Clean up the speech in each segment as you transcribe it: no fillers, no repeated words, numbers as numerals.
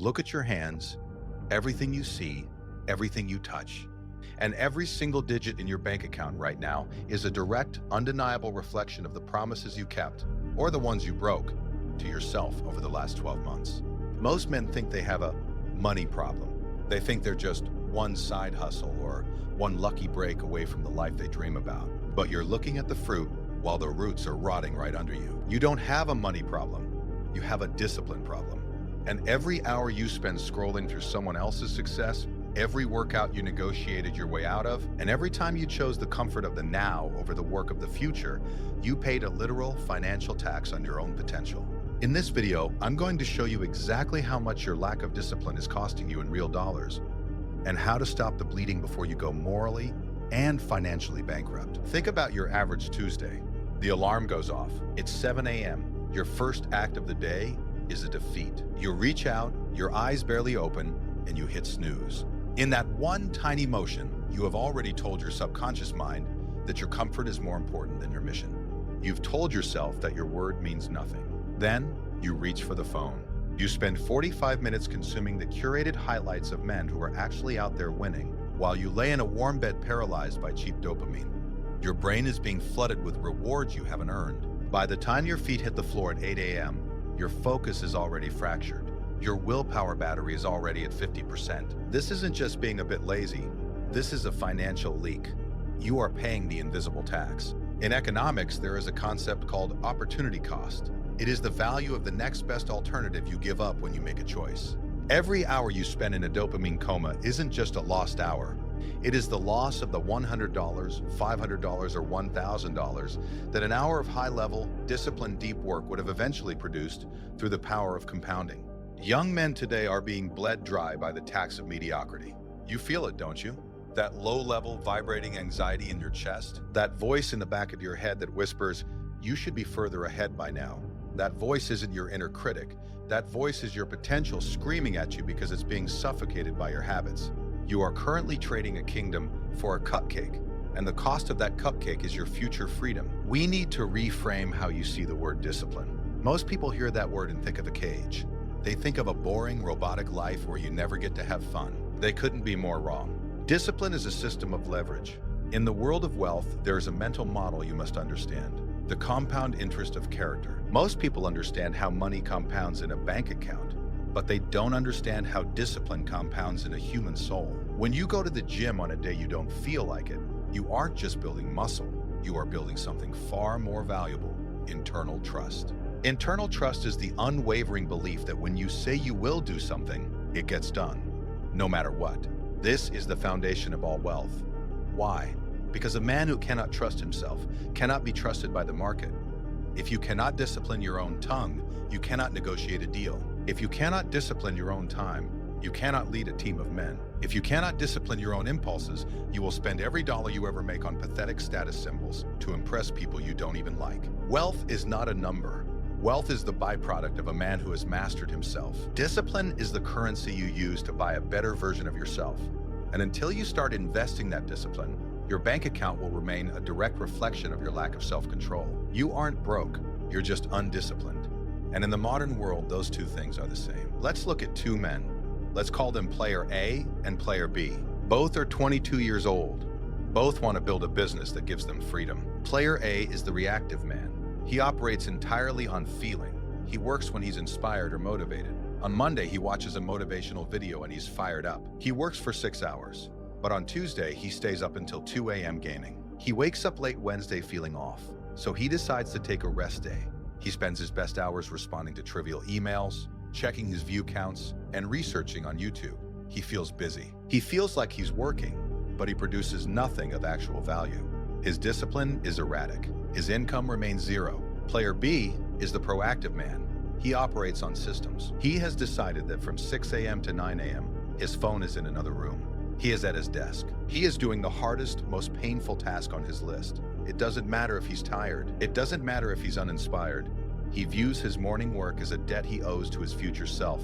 Look at your hands, everything you see, everything you touch. And every single digit in your bank account right now is a direct, undeniable reflection of the promises you kept, or the ones you broke, to yourself over the last 12 months. Most men think they have a money problem. They think they're just one side hustle or one lucky break away from the life they dream about. But you're looking at the fruit while the roots are rotting right under you. You don't have a money problem. You have a discipline problem. And every hour you spend scrolling through someone else's success, every workout you negotiated your way out of, and every time you chose the comfort of the now over the work of the future, you paid a literal financial tax on your own potential. In this video, I'm going to show you exactly how much your lack of discipline is costing you in real dollars, and how to stop the bleeding before you go morally and financially bankrupt. Think about your average Tuesday. The alarm goes off. It's 7 a.m. Your first act of the day is a defeat. You reach out, your eyes barely open, and you hit snooze. In that one tiny motion, you have already told your subconscious mind that your comfort is more important than your mission. You've told yourself that your word means nothing. Then, you reach for the phone. You spend 45 minutes consuming the curated highlights of men who are actually out there winning, while you lay in a warm bed paralyzed by cheap dopamine. Your brain is being flooded with rewards you haven't earned. By the time your feet hit the floor at 8 a.m., your focus is already fractured. Your willpower battery is already at 50%. This isn't just being a bit lazy. This is a financial leak. You are paying the invisible tax. In economics, there is a concept called opportunity cost. It is the value of the next best alternative you give up when you make a choice. Every hour you spend in a dopamine coma isn't just a lost hour. It is the loss of the $100, $500, or $1,000 that an hour of high-level, disciplined, deep work would have eventually produced through the power of compounding. Young men today are being bled dry by the tax of mediocrity. You feel it, don't you? That low-level, vibrating anxiety in your chest? That voice in the back of your head that whispers, "You should be further ahead by now." That voice isn't your inner critic. That voice is your potential screaming at you because it's being suffocated by your habits. You are currently trading a kingdom for a cupcake, and the cost of that cupcake is your future freedom. We need to reframe how you see the word discipline. Most people hear that word and think of a cage. They think of a boring, robotic life where you never get to have fun. They couldn't be more wrong. Discipline is a system of leverage. In the world of wealth, there is a mental model you must understand: the compound interest of character. Most people understand how money compounds in a bank account, but they don't understand how discipline compounds in a human soul. When you go to the gym on a day you don't feel like it, you aren't just building muscle, you are building something far more valuable: internal trust. Internal trust is the unwavering belief that when you say you will do something, it gets done, no matter what. This is the foundation of all wealth. Why? Because a man who cannot trust himself cannot be trusted by the market. If you cannot discipline your own tongue, you cannot negotiate a deal. If you cannot discipline your own time, you cannot lead a team of men. If you cannot discipline your own impulses, you will spend every dollar you ever make on pathetic status symbols to impress people you don't even like. Wealth is not a number. Wealth is the byproduct of a man who has mastered himself. Discipline is the currency you use to buy a better version of yourself. And until you start investing that discipline, your bank account will remain a direct reflection of your lack of self-control. You aren't broke, you're just undisciplined. And in the modern world, those two things are the same. Let's look at two men. Let's call them Player A and Player B. Both are 22 years old. Both want to build a business that gives them freedom. Player A is the reactive man. He operates entirely on feeling. He works when he's inspired or motivated. On Monday, he watches a motivational video and he's fired up. He works for 6 hours. But on Tuesday, he stays up until 2 a.m. gaming. He wakes up late Wednesday feeling off, so he decides to take a rest day. He spends his best hours responding to trivial emails, checking his view counts, and researching on YouTube. He feels busy. He feels like he's working, but he produces nothing of actual value. His discipline is erratic. His income remains zero. Player B is the proactive man. He operates on systems. He has decided that from 6 a.m. to 9 a.m., his phone is in another room. He is at his desk. He is doing the hardest, most painful task on his list. It doesn't matter if he's tired. It doesn't matter if he's uninspired. He views his morning work as a debt he owes to his future self,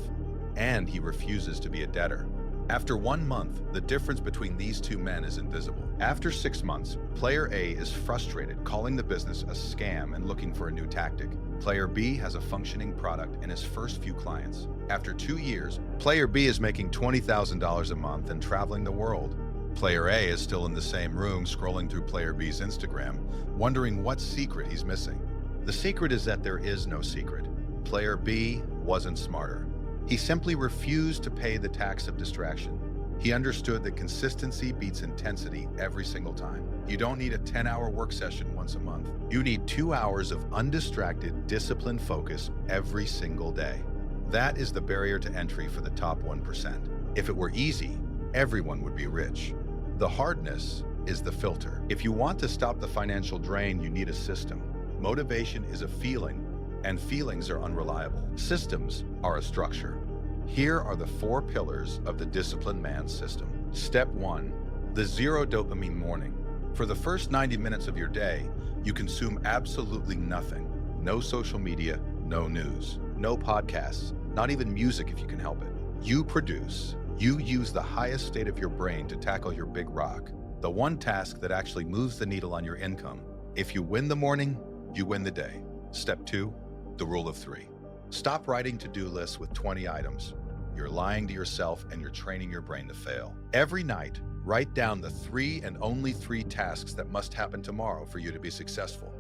and he refuses to be a debtor. After 1 month, the difference between these two men is invisible. After 6 months, Player A is frustrated, calling the business a scam and looking for a new tactic. Player B has a functioning product and his first few clients. After 2 years, Player B is making $20,000 a month and traveling the world. Player A is still in the same room scrolling through Player B's Instagram, wondering what secret he's missing. The secret is that there is no secret. Player B wasn't smarter. He simply refused to pay the tax of distraction. He understood that consistency beats intensity every single time. You don't need a 10-hour work session once a month. You need 2 hours of undistracted, disciplined focus every single day. That is the barrier to entry for the top 1%. If it were easy, everyone would be rich. The hardness is the filter. If you want to stop the financial drain, you need a system. Motivation is a feeling, and feelings are unreliable. Systems are a structure. Here are the 4 pillars of the disciplined man's system. Step 1, the zero dopamine morning. For the first 90 minutes of your day, you consume absolutely nothing. No social media, no news, no podcasts, not even music if you can help it. You produce. You use the highest state of your brain to tackle your big rock, the one task that actually moves the needle on your income. If you win the morning, you win the day. Step 2, the rule of 3. Stop writing to-do lists with 20 items. You're lying to yourself and you're training your brain to fail. Every night, write down the 3 and only 3 tasks that must happen tomorrow for you to be successful.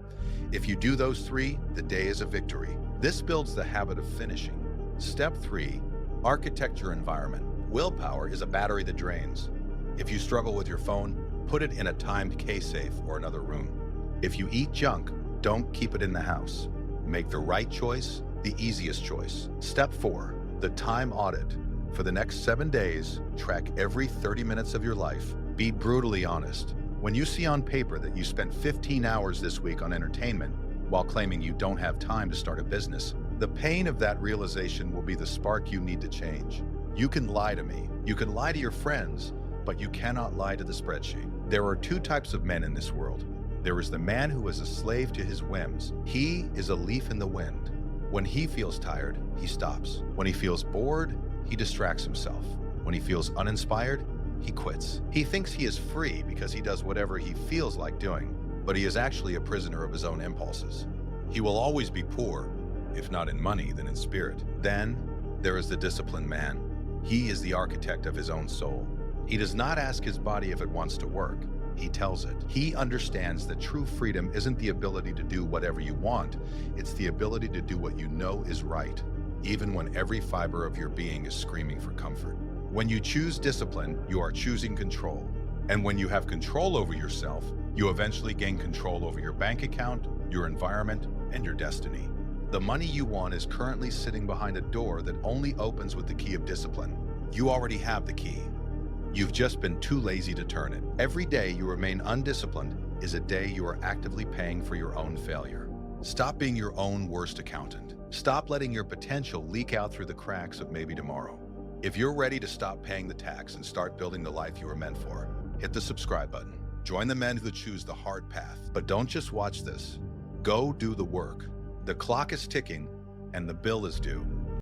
If you do those 3, the day is a victory. This builds the habit of finishing. Step 3, architect your environment. Willpower is a battery that drains. If you struggle with your phone, put it in a timed K-safe or another room. If you eat junk, don't keep it in the house. Make the right choice, the easiest choice. Step 4, the time audit. For the next 7 days, track every 30 minutes of your life. Be brutally honest. When you see on paper that you spent 15 hours this week on entertainment while claiming you don't have time to start a business, the pain of that realization will be the spark you need to change. You can lie to me, you can lie to your friends, but you cannot lie to the spreadsheet. There are 2 types of men in this world. There is the man who is a slave to his whims. He is a leaf in the wind. When he feels tired, he stops. When he feels bored, he distracts himself. When he feels uninspired, he quits. He thinks he is free because he does whatever he feels like doing, but he is actually a prisoner of his own impulses. He will always be poor, if not in money, then in spirit. Then there is the disciplined man. He is the architect of his own soul. He does not ask his body if it wants to work. He tells it. He understands that true freedom isn't the ability to do whatever you want. It's the ability to do what you know is right, even when every fiber of your being is screaming for comfort. When you choose discipline, you are choosing control. And when you have control over yourself, you eventually gain control over your bank account, your environment, and your destiny. The money you want is currently sitting behind a door that only opens with the key of discipline. You already have the key. You've just been too lazy to turn it. Every day you remain undisciplined is a day you are actively paying for your own failure. Stop being your own worst accountant. Stop letting your potential leak out through the cracks of maybe tomorrow. If you're ready to stop paying the tax and start building the life you were meant for, hit the subscribe button. Join the men who choose the hard path. But don't just watch this. Go do the work. The clock is ticking and the bill is due.